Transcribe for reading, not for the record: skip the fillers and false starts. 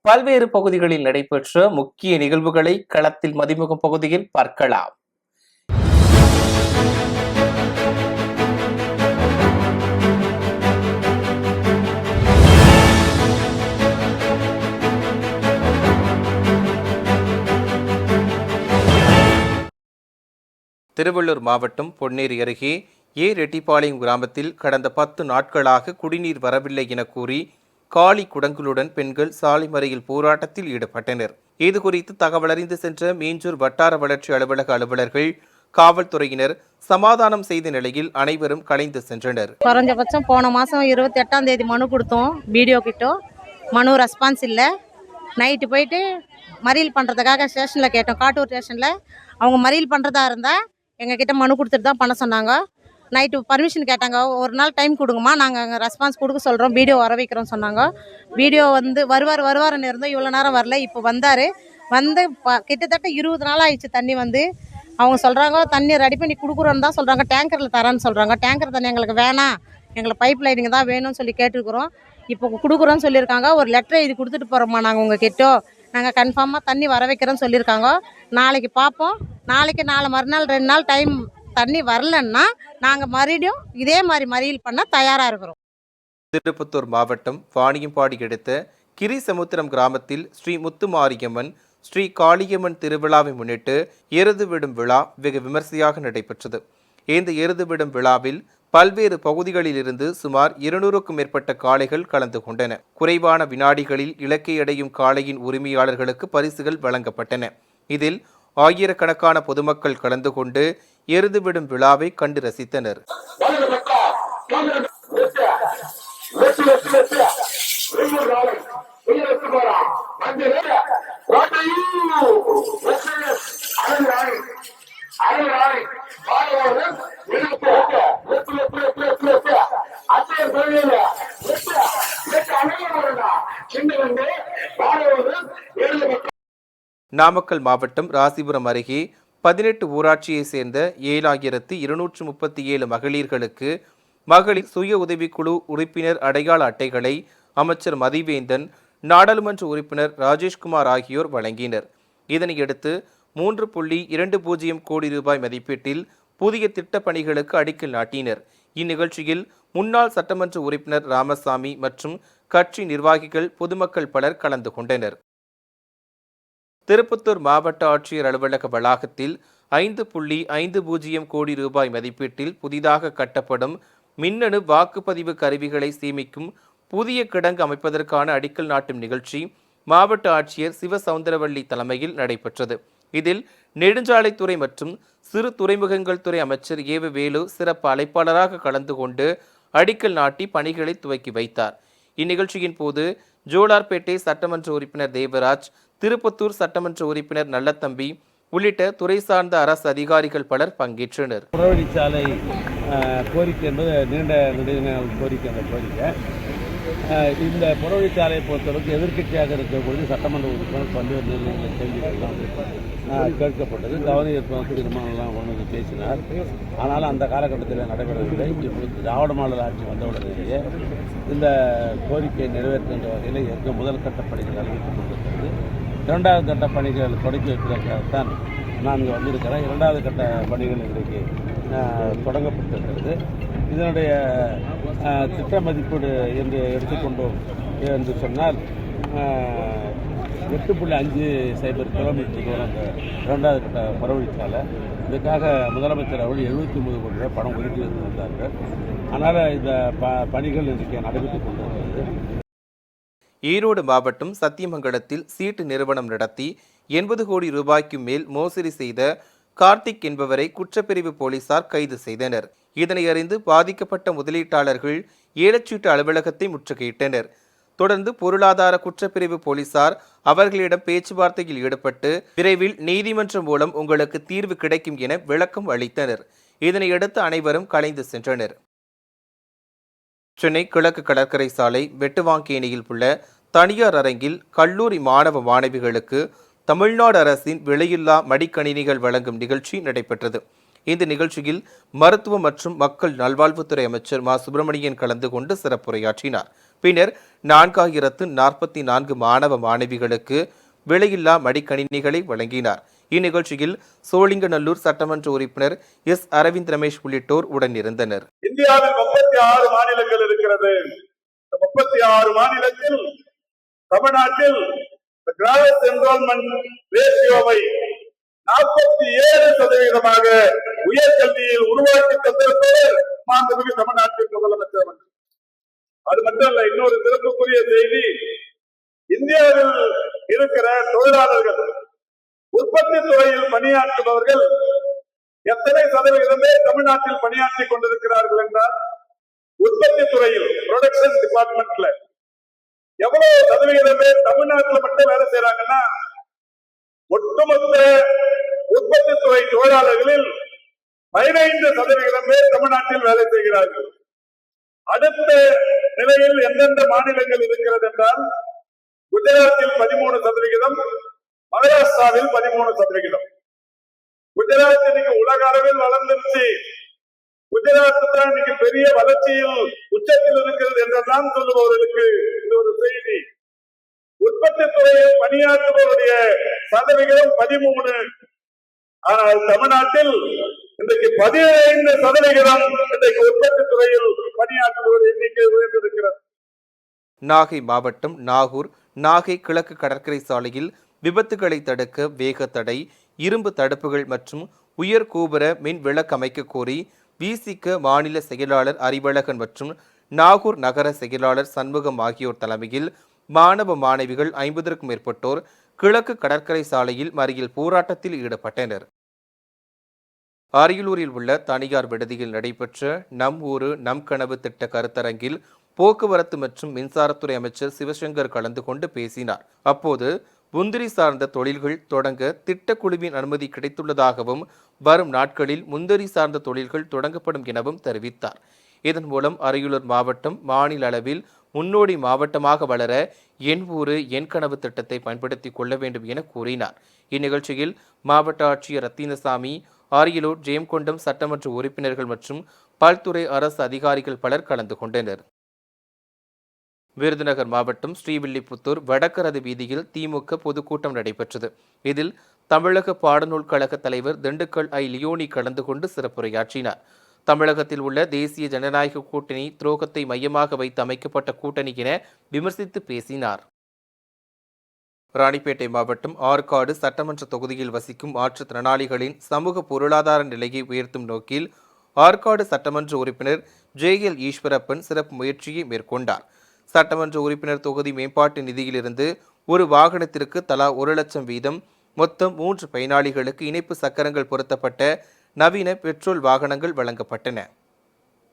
பல்வேறு பகுதிகளில் நடைபெற்ற முக்கிய நிகழ்வுகளை களத்தில் மதிமுகம் பகுதியில் பார்க்கலாம். திருவள்ளூர் மாவட்டம் பொன்னேரி அருகே ரெட்டிப்பாளையம் கிராமத்தில் கடந்த 10 நாட்களாக குடிநீர் வரவில்லை என கூறி காலி குடங்களுடன் பெண்கள் சாலை மறியல் போராட்டத்தில் ஈடுபட்டனர். இதுகுறித்து தகவலறிந்து சென்ற மீஞ்சூர் வட்டார வளர்ச்சி அலுவலக அலுவலர்கள், காவல்துறையினர் சமாதானம் செய்த நிலையில் அனைவரும் கலைந்து சென்றனர். குறைஞ்சபட்சம் போன மாதம் 28ஆம் தேதி மனு கொடுத்தோம். வீடியோ கிட்டோ மனு ரெஸ்பான்ஸ் இல்லை. நைட்டு போயிட்டு மறியல் பண்ணுறதுக்காக ஸ்டேஷனில் கேட்டோம். காட்டூர் ஸ்டேஷனில் அவங்க மறியல் பண்ணுறதா இருந்தால் எங்ககிட்ட மனு கொடுத்துட்டு தான் பண்ண சொன்னாங்க. நைட்டு பர்மிஷன் கேட்டாங்க. ஒரு நாள் டைம் கொடுங்கம்மா, நாங்கள் அங்கே ரெஸ்பான்ஸ் கொடுக்க சொல்கிறோம், வீடியோ வர வைக்கிறோம் சொன்னாங்க. வீடியோ வந்து வருவாருன்னு இருந்தோம். இவ்வளோ நேரம் வரல. இப்போ வந்தார். வந்து கிட்டத்தட்ட 20 நாள் ஆயிடுச்சு தண்ணி வந்து. அவங்க சொல்கிறாங்க தண்ணி ரெடி பண்ணி கொடுக்குறோன்னு தான் சொல்கிறாங்க. டேங்கரில் தரேன்னு சொல்கிறாங்க. டேங்கர் தண்ணி எங்களுக்கு வேணாம், எங்களுக்கு பைப் லைனிங் தான் வேணும்னு சொல்லி கேட்டுருக்குறோம். இப்போ கொடுக்குறோன்னு சொல்லியிருக்காங்க. ஒரு லெட்டரை இது கொடுத்துட்டு போகிறோம்மா நாங்கள் உங்கள் கிட்டோ. நாங்கள் கன்ஃபார்மாக தண்ணி வர வைக்கிறோன்னு சொல்லியிருக்காங்க. நாளைக்கு பார்ப்போம். நாளைக்கு மறுநாள் 2 நாள் டைம் தண்ணி வரலன்னா நாங்கள் மறுபடியும் இதே மாதிரி மறியல் பண்ண தயாராக இருக்கிறோம். திருப்பத்தூர் மாவட்டம் வாணியம்பாடி அடுத்த கிரிசமுத்திரம் கிராமத்தில் ஸ்ரீ முத்துமாரியம்மன், ஸ்ரீ காளியம்மன் திருவிழாவை முன்னிட்டு எருது விடும் விழா வெகு விமர்சையாக நடைபெற்றது. இந்த எருது விடும் விழாவில் பல்வேறு பகுதிகளில் இருந்து சுமார் 200க்கும் மேற்பட்ட காளைகள் கலந்து கொண்டன. குறைவான வினாடிகளில் இலக்கை அடையும் காளையின் உரிமையாளர்களுக்கு பரிசுகள் வழங்கப்பட்டன. இதில் ஆயிரக்கணக்கான பொதுமக்கள் கலந்து கொண்டு எருது விடும் விழாவை கண்டு ரசித்தனர். நாமக்கல் மாவட்டம் ராசிபுரம் அருகே 18 ஊராட்சியை சேர்ந்த 7237 மகளிர்களுக்கு மகளிர் சுய உதவிக்குழு உறுப்பினர் அடையாள அட்டைகளை அமைச்சர் மதிவேந்தன், நாடாளுமன்ற உறுப்பினர் ராஜேஷ்குமார் ஆகியோர் வழங்கினர். இதனையடுத்து 3.20 கோடி ரூபாய் மதிப்பீட்டில் புதிய திட்டப் பணிகளுக்கு அடிக்கல் நாட்டினர். இந்நிகழ்ச்சியில் முன்னாள் சட்டமன்ற உறுப்பினர் ராமசாமி மற்றும் கட்சி நிர்வாகிகள், பொதுமக்கள் பலர் கலந்து கொண்டனர். திருப்பத்தூர் மாவட்ட ஆட்சியர் அலுவலக வளாகத்தில் 5.50 கோடி ரூபாய் மதிப்பீட்டில் புதிதாக கட்டப்படும் மின்னணு வாக்குப்பதிவு கருவிகளை சேமிக்கும் புதிய கிடங்கு அமைப்பதற்கான அடிக்கல் நாட்டும் நிகழ்ச்சி மாவட்ட ஆட்சியர் சிவசவுந்தரவள்ளி தலைமையில் நடைபெற்றது. இதில் நெடுஞ்சாலைத்துறை மற்றும் சிறு துறைமுகங்கள் துறை அமைச்சர் வேலு சிறப்பு அழைப்பாளராக கலந்து கொண்டு அடிக்கல் நாட்டி பணிகளை துவக்கி வைத்தார். இந்நிகழ்ச்சியின் போது ஜோலார்பேட்டை சட்டமன்ற உறுப்பினர் தேவராஜ், திருப்பத்தூர் சட்டமன்ற உறுப்பினர் நல்லத்தம்பி உள்ளிட்ட துறை சார்ந்த அரசு அதிகாரிகள் பலர் பங்கேற்றனர். புறவழிச்சாலை கோரிக்கை என்பது நீண்ட நெடுநாள் கோரிக்கை. அந்த கோரிக்கை இந்த புறவழிச்சாலையை பொறுத்தவரைக்கும் எதிர்க்கட்சியாக இருக்கக்கூடிய சட்டமன்ற உறுப்பினர் பல்வேறு நிலையங்களில் கேள்விகள்லாம் கேட்கப்பட்டது. கவர்னர் தீர்மானம்லாம் கொண்டு வந்து பேசினார். ஆனாலும் அந்த காலகட்டத்தில் நடைபெறவில்லை. இப்பொழுது திராவிட மாடல் ஆட்சி வந்தவுடனேயே இந்த கோரிக்கையை நிறைவேற்றுகின்ற வகையில் ஏற்க முதல் கட்ட பணிகள் அறிவித்துக் கொண்டிருக்கிறது. 2வது கட்ட பணிகள் தொடக்கி வைப்பதற்காகத்தான் நான் இங்கே வந்திருக்கிறேன். 2வது கட்ட பணிகள் இன்றைக்கு தொடங்கப்பட்டிருக்கிறது. இதனுடைய திட்ட மதிப்பீடு என்று எடுத்துக்கொண்டோம் என்று சொன்னால் 8.50 கிலோமீட்டர் தூரம் அந்த 2வது கட்ட புறவழிச்சாலை. இதுக்காக முதலமைச்சர் அவர்கள் 79 கோடி ரூபாய் பணம் ஒதுக்கி வந்தார்கள். அதனால் இந்த பணிகள் இன்றைக்கு நடைபெற்றுக் கொண்டிருக்கிறது. ஈரோடு மாவட்டம் சத்தியமங்கலத்தில் சீட்டு நிறுவனம் நடத்தி 80 கோடி ரூபாய்க்கு மேல் மோசடி செய்த கார்த்திக் என்பவரை குற்றப்பிரிவு போலீசார் கைது செய்தனர். இதனை அறிந்து பாதிக்கப்பட்ட முதலீட்டாளர்கள் ஏலச்சீட்டு அலுவலகத்தை முற்றுகையிட்டனர். தொடர்ந்து பொருளாதார குற்றப்பிரிவு போலீசார் அவர்களிடம் பேச்சுவார்த்தையில் ஈடுபட்டு விரைவில் நீதிமன்றம் மூலம் உங்களுக்கு தீர்வு கிடைக்கும் என விளக்கம் அளித்தனர். இதனையடுத்து அனைவரும் கலைந்து சென்றனர். சென்னை கிழக்கு கடற்கரை சாலை வெட்டுவாங்கேணியில் உள்ள தனியார் அரங்கில் கல்லூரி மாணவ மாணவிகளுக்கு தமிழ்நாடு அரசின் விலையில்லா மடிக்கணினிகள் வழங்கும் நிகழ்ச்சி நடைபெற்றது. இந்த நிகழ்ச்சியில் மருத்துவ மற்றும் மக்கள் நல்வாழ்வுத்துறை அமைச்சர் மா. சுப்பிரமணியன் கலந்து கொண்டு சிறப்புரையாற்றினார். பின்னர் 4044 மாணவ மாணவிகளுக்கு விலையில்லா மடிக்கணினிகளை வழங்கினார். இந்நிகழ்ச்சியில் சோழிங்கநல்லூர் சட்டமன்ற உறுப்பினர் எஸ். அரவிந்த் ரமேஷ் உள்ளிட்டோர் உடனிருந்தனர். இந்தியாவில் 36 மாநிலங்கள் இருக்கிறது. 36 மாநிலத்தில் தமிழ்நாட்டில் கிராஸ் என்ரோல்மெண்ட் ரேஷியோவை 47% உயர்கல்வியில் உருவாக்கி தந்திருப்பவர் மாண்புமிகு தமிழ்நாட்டின் முதலமைச்சர். அது மட்டுமல்ல, இன்னொரு சிறப்புக்குரிய செய்தி, இந்தியாவில் இருக்கிற தொழிலாளர்கள் உற்பத்தி துறையில் பணியாற்றுபவர்கள் எத்தனை சதவிகிதம் பேர் தமிழ்நாட்டில் பணியாற்றிக் கொண்டிருக்கிறார்கள் என்றால், உற்பத்தி துறையில் ப்ரொடக்ஷன் டிபார்ட்மெண்ட்ல எவ்வளவு சதவிகிதம் பேர் தமிழ்நாட்டில் மட்டும் வேலை செய்யறாங்கன்னா, ஒட்டுமொத்த உற்பத்தி துறை தொழிலாளர்களில் 15% பேர் தமிழ்நாட்டில் வேலை செய்கிறார்கள். அடுத்த நிலையில் எந்தெந்த மாநிலங்கள் இருக்கிறது என்றால், குஜராத்தில் 13%, மகாராஷ்டிராவில் 13%. குஜராத் இன்னைக்கு உலக அளவில் வளர்ந்துருச்சு. குஜராத் தான் இன்னைக்கு பெரிய வளர்ச்சியில் உச்சத்தில் இருக்கிறது என்றெல்லாம் சொல்லுபவர்களுக்கு இது ஒரு செய்தி. உற்பத்தி துறையில் பணியாற்றுபவருடைய சதவிகிதம் 13. ஆனால் தமிழ்நாட்டில் இன்றைக்கு 15% இன்றைக்கு உற்பத்தி துறையில் பணியாற்றுபவர் எண்ணிக்கை உயர்ந்திருக்கிறது. நாகை மாவட்டம் நாகூர் நாகை கிழக்கு கடற்கரை சாலையில் விபத்துகளை தடுக்க வேக தடை, இரும்பு தடுப்புகள் மற்றும் உயர் கோபுர மின் விளக்கு அமைக்க கோரி விசிக மாநில செயலாளர் அறிவழகன் மற்றும் நாகூர் நகர செயலாளர் சண்முகம் ஆகியோர் தலைமையில் மாணவ மாணவிகள் 50க்கும் மேற்பட்டோர் கிழக்கு கடற்கரை சாலையில் மறியல் போராட்டத்தில் ஈடுபட்டனர். அரியலூரில் உள்ள தனியார் விடுதியில் நடைபெற்ற நம் ஊரு நம் கனவு திட்ட கருத்தரங்கில் போக்குவரத்து மற்றும் மின்சாரத்துறை அமைச்சர் சிவசங்கர் கலந்து கொண்டு பேசினார். அப்போது முந்திரி சார்ந்த தொழில்கள் தொடங்க திட்டக்குழுவின் அனுமதி கிடைத்துள்ளதாகவும் வரும் நாட்களில் முந்திரி சார்ந்த தொழில்கள் தொடங்கப்படும் எனவும் தெரிவித்தார். இதன் மூலம் அரியலூர் மாவட்டம் மாநில அளவில் முன்னோடி மாவட்டமாக வளர என் ஊரு என் கனவு திட்டத்தை பயன்படுத்திக் கொள்ள வேண்டும் என கூறினார். இந்நிகழ்ச்சியில் மாவட்ட ஆட்சியர் ரத்தினசாமி, அரியலூர் ஜெயங்கொண்டம் சட்டமன்ற உறுப்பினர்கள் மற்றும் பல்துறை அரசு அதிகாரிகள் பலர் கலந்து கொண்டனர். விருதுநகர் மாவட்டம் ஸ்ரீவில்லிபுத்தூர் வடக்கரது வீதியில் திமுக பொதுக்கூட்டம் நடைபெற்றது. இதில் தமிழக பாடநூல் கழக தலைவர் திண்டுக்கல் ஐ. லியோனி கலந்து கொண்டு சிறப்புரையாற்றினார். தமிழகத்தில் உள்ள தேசிய ஜனநாயக கூட்டணி துரோகத்தை மையமாக வைத்து அமைக்கப்பட்ட கூட்டணி என விமர்சித்து பேசினார். ராணிப்பேட்டை மாவட்டம் ஆற்காடு சட்டமன்ற தொகுதியில் வசிக்கும் மாற்றுத்திறனாளிகளின் சமூக பொருளாதார நிலையை உயர்த்தும் நோக்கில் ஆற்காடு சட்டமன்ற உறுப்பினர் ஜே.எல். ஈஸ்வரப்பன் சிறப்பு முயற்சியை மேற்கொண்டார். சட்டமன்ற உறுப்பினர் தொகுதி மேம்பாட்டு நிதியிலிருந்து ஒரு வாகனத்திற்கு தலா 1 லட்சம் வீதம் மொத்தம் 3 பயனாளிகளுக்கு இணைப்பு சக்கரங்கள் பொருத்தப்பட்ட நவீன பெட்ரோல் வாகனங்கள் வழங்கப்பட்டன.